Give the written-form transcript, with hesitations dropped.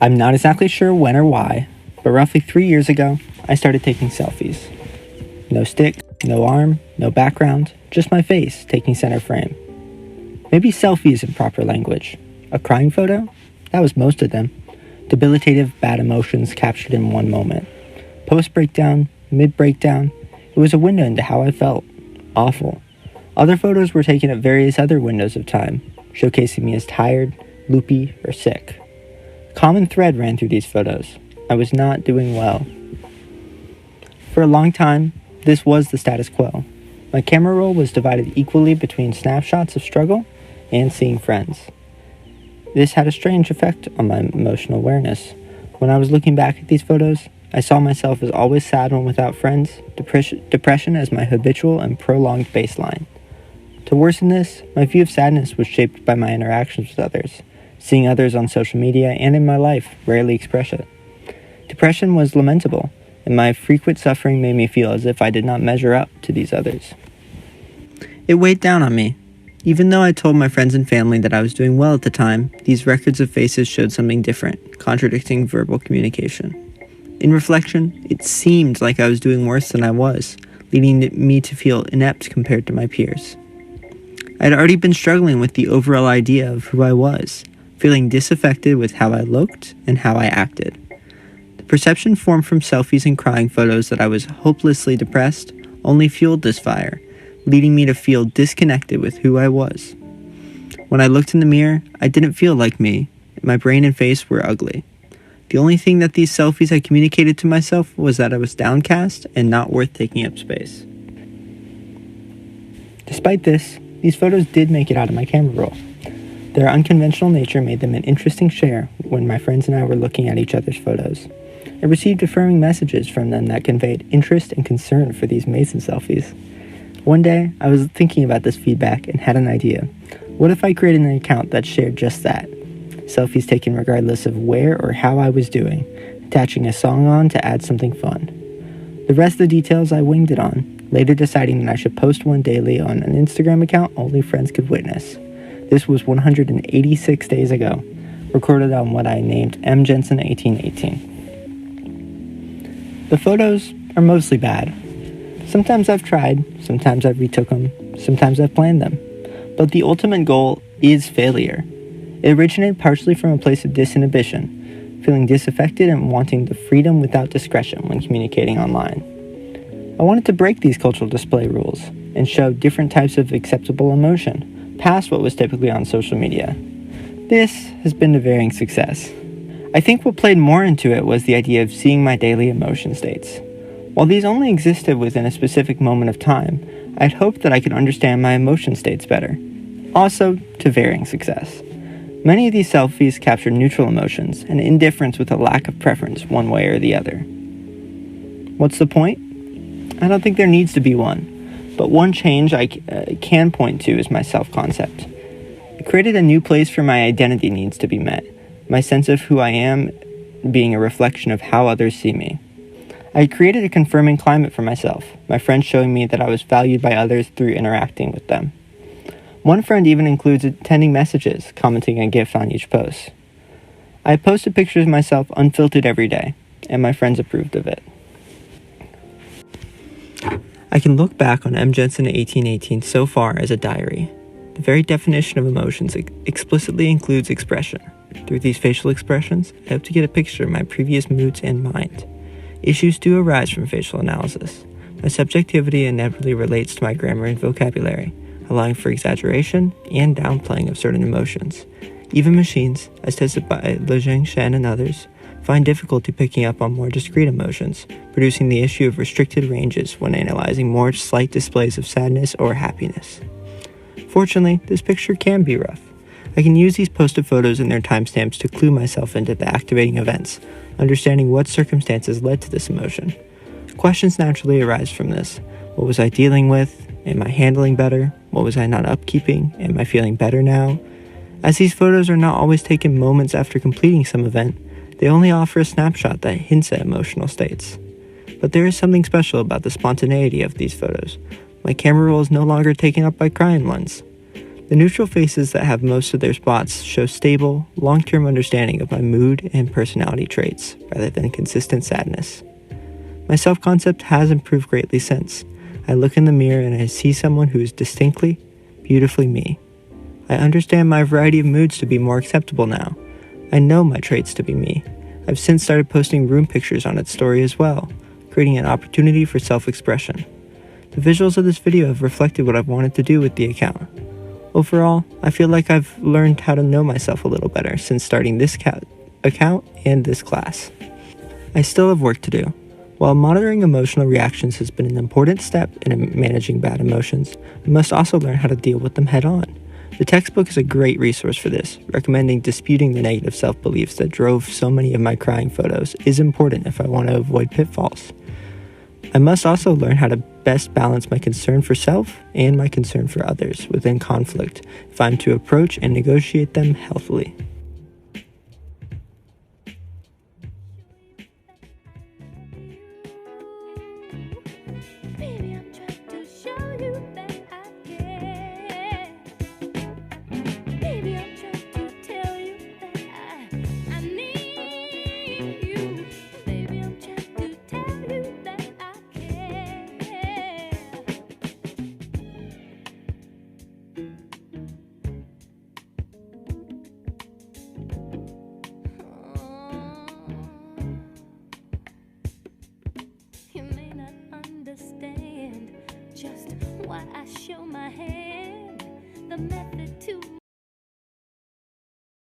I'm not exactly sure when or why, but roughly 3 years ago, I started taking selfies. No stick, no arm, no background, just my face taking center frame. Maybe selfie isn't proper language. A crying photo? That was most of them. Debilitative, bad emotions captured in one moment. Post-breakdown, mid-breakdown, it was a window into how I felt. Awful. Other photos were taken at various other windows of time, showcasing me as tired, loopy, or sick. A common thread ran through these photos. I was not doing well. For a long time, this was the status quo. My camera roll was divided equally between snapshots of struggle and seeing friends. This had a strange effect on my emotional awareness. When I was looking back at these photos, I saw myself as always sad when without friends, depression as my habitual and prolonged baseline. To worsen this, my view of sadness was shaped by my interactions with others, seeing others on social media and in my life rarely express it. Depression was lamentable, and my frequent suffering made me feel as if I did not measure up to these others. It weighed down on me. Even though I told my friends and family that I was doing well at the time, these records of faces showed something different, contradicting verbal communication. In reflection, it seemed like I was doing worse than I was, leading me to feel inept compared to my peers. I had already been struggling with the overall idea of who I was, feeling disaffected with how I looked and how I acted. The perception formed from selfies and crying photos that I was hopelessly depressed only fueled this fire, leading me to feel disconnected with who I was. When I looked in the mirror, I didn't feel like me. My brain and face were ugly. The only thing that these selfies had communicated to myself was that I was downcast and not worth taking up space. Despite this, these photos did make it out of my camera roll. Their unconventional nature made them an interesting share when my friends and I were looking at each other's photos. I received affirming messages from them that conveyed interest and concern for these Mason selfies. One day, I was thinking about this feedback and had an idea. What if I created an account that shared just that? Selfies taken regardless of where or how I was doing, attaching a song on to add something fun. The rest of the details I winged it on, later deciding that I should post one daily on an Instagram account only friends could witness. This was 186 days ago, recorded on what I named mjensen1818. The photos are mostly bad. Sometimes I've tried, sometimes I've retook them, sometimes I've planned them. But the ultimate goal is failure. It originated partially from a place of disinhibition, feeling disaffected and wanting the freedom without discretion when communicating online. I wanted to break these cultural display rules and show different types of acceptable emotion, past what was typically on social media. This has been to varying success. I think what played more into it was the idea of seeing my daily emotion states. While these only existed within a specific moment of time, I'd hoped that I could understand my emotion states better. Also, to varying success. Many of these selfies captured neutral emotions and indifference with a lack of preference one way or the other. What's the point? I don't think there needs to be one, but one change I can point to is my self-concept. It created a new place for my identity needs to be met, my sense of who I am being a reflection of how others see me. I created a confirming climate for myself, my friends showing me that I was valued by others through interacting with them. One friend even includes attending messages, commenting a GIF on each post. I posted pictures of myself unfiltered every day, and my friends approved of it. I can look back on mjensen1818 so far as a diary. The very definition of emotions explicitly includes expression. Through these facial expressions, I hope to get a picture of my previous moods and mind. Issues do arise from facial analysis. My subjectivity inevitably relates to my grammar and vocabulary, allowing for exaggeration and downplaying of certain emotions. Even machines, as tested by mjensen and others, find difficulty picking up on more discrete emotions, producing the issue of restricted ranges when analyzing more slight displays of sadness or happiness. Fortunately, this picture can be rough. I can use these posted photos and their timestamps to clue myself into the activating events, understanding what circumstances led to this emotion. Questions naturally arise from this. What was I dealing with? Am I handling better? What was I not upkeeping? Am I feeling better now? As these photos are not always taken moments after completing some event, they only offer a snapshot that hints at emotional states. But there is something special about the spontaneity of these photos. My camera roll is no longer taken up by crying ones. The neutral faces that have most of their spots show stable, long-term understanding of my mood and personality traits, rather than consistent sadness. My self-concept has improved greatly since. I look in the mirror and I see someone who is distinctly, beautifully me. I understand my variety of moods to be more acceptable now. I know my traits to be me. I've since started posting room pictures on its story as well, creating an opportunity for self-expression. The visuals of this video have reflected what I've wanted to do with the account. Overall, I feel like I've learned how to know myself a little better since starting this account and this class. I still have work to do. While monitoring emotional reactions has been an important step in managing bad emotions, I must also learn how to deal with them head on. The textbook is a great resource for this, recommending disputing the negative self-beliefs that drove so many of my crying photos is important if I want to avoid pitfalls. I must also learn how to best balance my concern for self and my concern for others within conflict if I'm to approach and negotiate them healthily. Just why I show my hand, the method